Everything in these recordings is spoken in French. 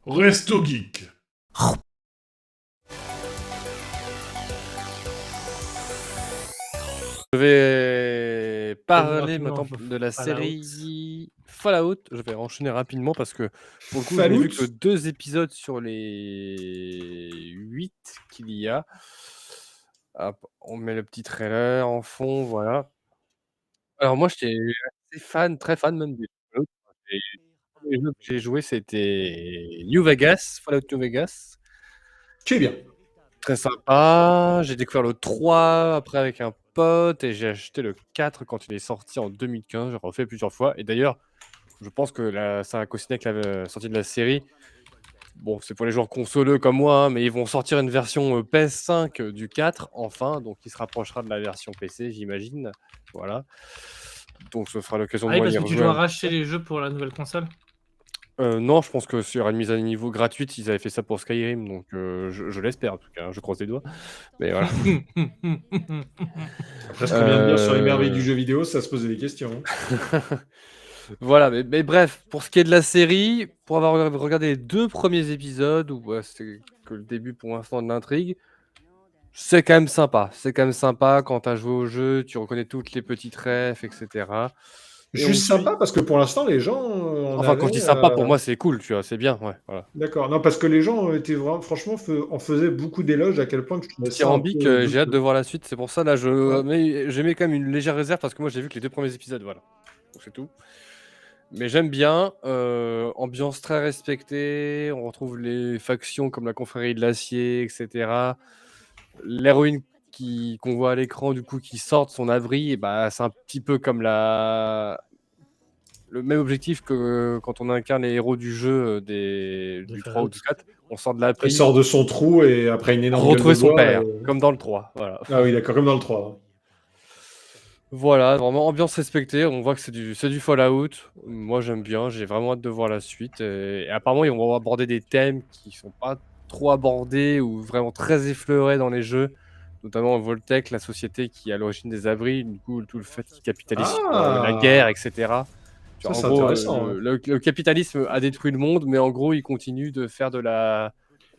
Resto Geek. Je vais parler rapidement, maintenant de la Fallout. série Fallout. Je vais enchaîner rapidement parce que pour le coup, je n'ai Fallout vu que 2 épisodes sur les 8 qu'il y a. Hop, on met le petit trailer en fond, voilà. Alors moi, j'étais assez fan, très fan même des Fallout. Et tous les jeux que j'ai joués, c'était New Vegas, Fallout New Vegas. Qui est bien. Très sympa. J'ai découvert le 3 après avec un pote et j'ai acheté le 4 quand il est sorti en 2015. J'ai refait plusieurs fois. Et d'ailleurs, je pense que ça a coïncidé avec la sortie de la série. Bon, c'est pour les joueurs consoleux comme moi, hein, mais ils vont sortir une version PS5 du 4, enfin, donc il se rapprochera de la version PC, j'imagine. Voilà. Donc ce sera l'occasion Ah de oui, moi parce d'y que tu rejouer dois un. racheter les jeux pour la nouvelle console. Non, je pense que sur une mise à niveau gratuite, ils avaient fait ça pour Skyrim, donc je l'espère en tout cas, hein, je croise les doigts. Mais voilà. Après, ce qu'on vient de dire sur les merveilles du Euh, jeu vidéo, ça se posait des questions. Voilà, mais bref, pour ce qui est de la série, pour avoir regardé les 2 premiers épisodes, où c'est que le début pour l'instant de l'intrigue, c'est quand même sympa. C'est quand même sympa quand tu as joué au jeu, tu reconnais toutes les petites refs, et cetera. Et on Juste suit. sympa parce que pour l'instant, les gens en Enfin, quand je avaient. dis sympa, pour moi, c'est cool, tu vois, c'est bien, ouais, voilà. D'accord. Non, parce que les gens étaient vraiment, franchement, en faisaient beaucoup d'éloges à quel point que je trouvais ça un Dithyrambique, peu j'ai hâte de douteux. voir la suite, c'est pour ça, là, Ouais. j'ai mis quand même une légère réserve parce que moi, j'ai vu que les 2 premiers épisodes, voilà. Donc c'est tout. Mais j'aime bien, ambiance très respectée, on retrouve les factions comme la Confrérie de l'Acier, et cetera. L'héroïne qu'on voit à l'écran, du coup, qui sort de son abri, et bah, c'est un petit peu comme le même objectif que quand on incarne les héros du jeu du 3 ou Fallout. du 4. On sort de Il l'abri sort de son trou et après une pour énorme gueule de retrouver son bois. père, comme dans le 3. Voilà. Ah oui, d'accord, comme dans le 3. Voilà, vraiment ambiance respectée. On voit que c'est du Fallout. Moi, j'aime bien. J'ai vraiment hâte de voir la suite. Et apparemment, ils vont aborder des thèmes qui sont pas trop abordés ou vraiment très effleurés dans les jeux, notamment Voltec, la société qui est à l'origine des abris. Du coup, tout le fait qu'ils capitalisent sur la guerre, Ah, etc. Tu ça vois, en c'est gros, intéressant. Hein. le capitalisme a détruit le monde, mais en gros, il continue de faire De Ah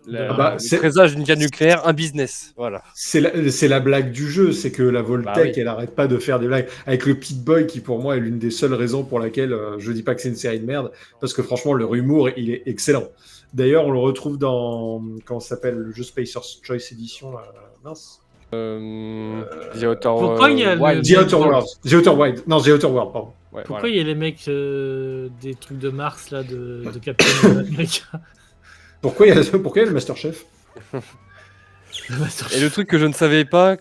bah, le présage d'une guerre nucléaire un business. Voilà. c'est la blague du jeu, c'est que la Bah Voltec, oui. elle arrête pas de faire des blagues. Avec le Pit Boy, qui pour moi est l'une des seules raisons pour laquelle je dis pas que c'est une série de merde, parce que franchement, leur humour, il est excellent. D'ailleurs, on le retrouve dans, comment ça s'appelle, le jeu Spacer's Choice Edition, là, mince. The Outer Pourquoi il y a le Wild. The mec Outer World. The Outer Wild. Non, The Outer World, pardon. Ouais, Pourquoi voilà. il y a les mecs des trucs de Mars là de Captain America? Pourquoi il y a le Masterchef? Et le truc que je ne savais pas,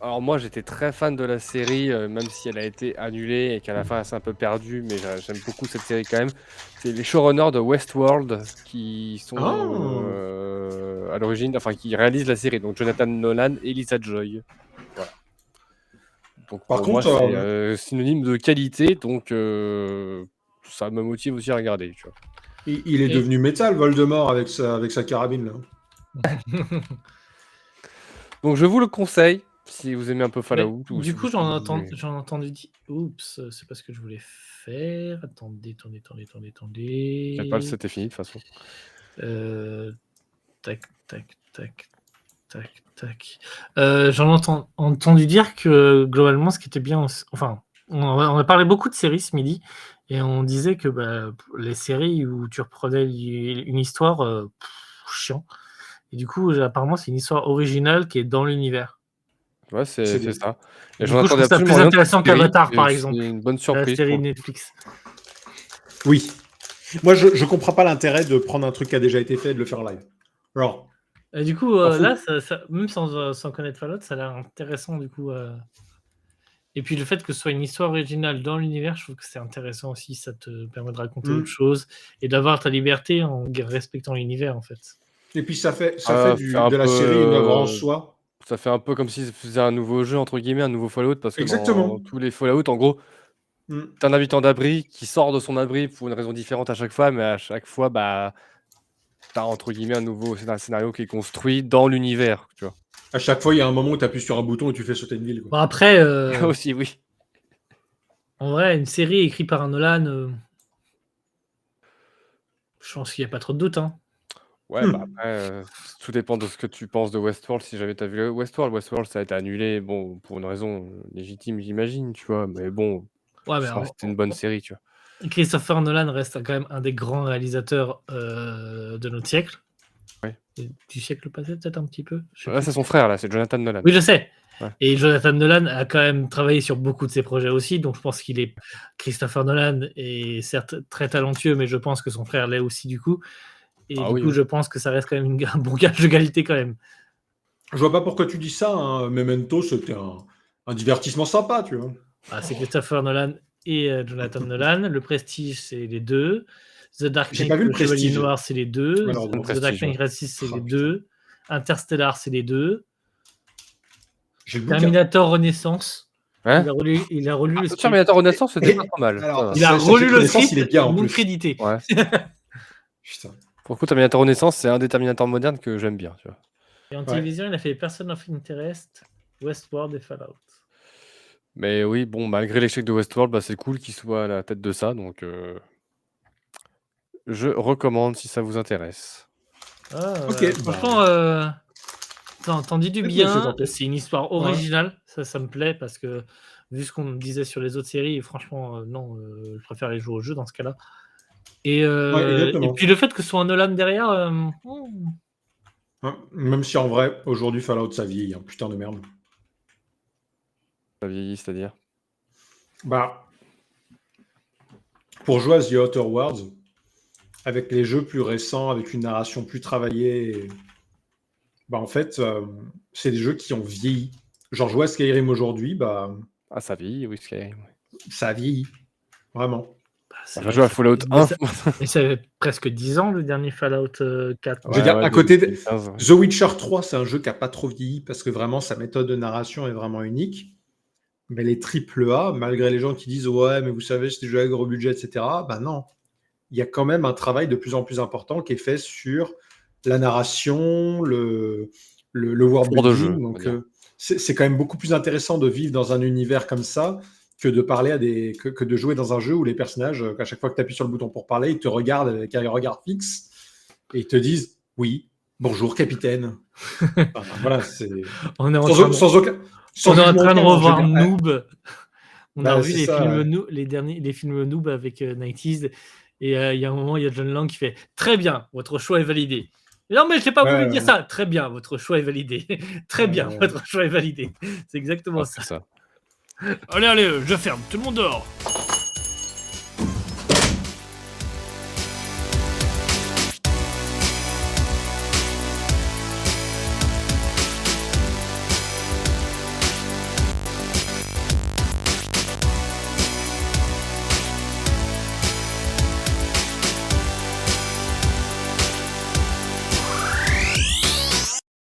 alors moi j'étais très fan de la série, même si elle a été annulée et qu'à la fin elle s'est un peu perdue, mais j'aime beaucoup cette série quand même. C'est les showrunners de Westworld qui sont Ah, à l'origine, enfin qui réalisent la série, donc Jonathan Nolan et Lisa Joy. Voilà. Donc par pour moi contre, c'est synonyme de qualité, donc ça me motive aussi à regarder. Tu vois. il est devenu métal, Voldemort, avec sa carabine, là. Donc je vous le conseille si vous aimez un peu Mais, Fallout. Ou du si coup, vous j'en voulez- ai entendu dire. Oups, c'est pas ce que je voulais faire. Attendez. T'inquiète pas, c'était fini de toute façon. Tac. J'en ai entendu dire que globalement, ce qui était bien, enfin, on a parlé beaucoup de séries ce midi, et on disait que les séries où tu reprenais une histoire, chiant. Et du coup, apparemment, c'est une histoire originale qui est dans l'univers. Ouais, C'est c'est bien. ça. Et Du j'en coup, je attendais trouve ça absolument plus rien de cette intéressant série. qu'Avatar, par Et c'est exemple, une bonne la surprise pour série le coup. Netflix. Oui. Moi, je comprends pas l'intérêt de prendre un truc qui a déjà été fait et de le faire en live. Alors, Et du coup, t'en fous. là, même sans connaître Fallout, ça a l'air intéressant, du coup. Et puis le fait que ce soit une histoire originale dans l'univers, je trouve que c'est intéressant aussi. Ça te permet de raconter autre chose et d'avoir ta liberté en respectant l'univers, en fait. Et puis ça fait Un de la série une œuvre en peu, soi. ça fait un peu comme s'ils faisaient un nouveau jeu, entre guillemets, un nouveau Fallout, parce que dans Exactement. tous les Fallout, en gros, Mm. t'as un habitant d'abri qui sort de son abri pour une raison différente à chaque fois, mais à chaque fois, bah, t'as entre guillemets un nouveau scénario qui est construit dans l'univers, tu vois. À chaque fois, il y a un moment où tu appuies sur un bouton et tu fais sauter une ville. Quoi. Bon, après, Aussi, oui. en vrai, une série écrite par un Nolan, je pense qu'il n'y a pas trop de doute. Hein. Ouais, bah après, tout dépend de ce que tu penses de Westworld. Si jamais t'as vu Westworld, ça a été annulé, bon, pour une raison légitime, j'imagine, tu vois. Mais bon, Ouais, mais ça alors, restait une bonne série, tu vois. Christopher Nolan reste quand même un des grands réalisateurs de notre siècle. Ouais. Et du siècle passé, peut-être un petit peu. Je sais Là, plus. c'est son frère, là, c'est Jonathan Nolan. Oui, je sais. Ouais. Et Jonathan Nolan a quand même travaillé sur beaucoup de ses projets aussi, donc je pense qu'il est. Christopher Nolan est certes très talentueux, mais je pense que son frère l'est aussi du coup. Et Ah du oui, coup, oui. je pense que ça reste quand même un bon gage de qualité quand même. Je vois pas pourquoi tu dis ça. Hein. Memento, c'était un divertissement sympa, tu vois. Ah, c'est Christopher Nolan et Jonathan Nolan. Le Prestige, c'est les deux. The Dark J'ai Knight, pas vu le le Chevalier Prestige. Noir, c'est les deux. Alors, The donc, Dark Prestige, Knight ouais. Rises, c'est Ah, les putain. deux. Interstellar, c'est les deux. J'ai le bouquin. Terminator Renaissance. Hein Il a relu le script. Terminator Renaissance, c'était Et- pas trop mal. alors, ça va. Il a Sachez relu que le Renaissance, script, il est bien en non plus. crédité. Ouais. Putain. Pour le coup, Terminator Renaissance, c'est un des Terminators modernes que j'aime bien, tu vois. Et en Ouais. télévision, il a fait Person of Interest, Westworld et Fallout. Mais oui, bon, malgré l'échec de Westworld, bah, c'est cool qu'il soit à la tête de ça, donc je recommande si ça vous intéresse. Ah, Ok, franchement, t'en dis du Peut-être me laisser bien. tenter. C'est une histoire originale. Ça me plaît parce que vu ce qu'on me disait sur les autres séries, franchement, non, je préfère les jouer au jeu dans ce cas-là. Et exactement. puis le fait que ce soit un Nolan derrière, Hein, même si en vrai, aujourd'hui, Fallout, ça vieillit. Hein. Putain de merde. Ça vieillit, c'est-à-dire. Bah, pour jouer à The Outer Worlds, avec les jeux plus récents, avec une narration plus travaillée, bah en fait, c'est des jeux qui ont vieilli. Genre jouer à Skyrim aujourd'hui, bah Ah, ça vieillit, oui, Skyrim. ça a vieilli. Vraiment. c'est On vrai va jouer à que Fallout mais 1. mais ça fait presque 10 ans le dernier Fallout 4. Je veux dire, à côté de 2015, ouais. The Witcher 3, c'est un jeu qui a pas trop vieilli parce que vraiment sa méthode de narration est vraiment unique. Mais les AAA, malgré les gens qui disent ouais, mais vous savez, c'est des jeux à gros budget, etc. Bah non, il y a quand même un travail de plus en plus important qui est fait sur la narration, le world Fort de jeu, building. on va Donc, dire. c'est quand même beaucoup plus intéressant de vivre dans un univers comme ça que de parler que de jouer dans un jeu où les personnages, à chaque fois que tu appuies sur le bouton pour parler, ils te regardent avec un regard fixe et ils te disent oui, bonjour capitaine. Enfin, voilà, c'est On est en sans, train de, sans aucun. Sans on est en jugement train de aucun, je veux revoir dire, Noob. On a bah, revu c'est les ça, films ouais. les films Noob avec 90s. Et il y a un moment, il y a John Lang qui fait très bien, votre choix est validé. Non, mais je n'ai pas voulu dire ça. Très bien, votre choix est validé. Très bien, votre choix est validé. C'est exactement Ah, ça. c'est ça. Allez, je ferme. Tout le monde dehors.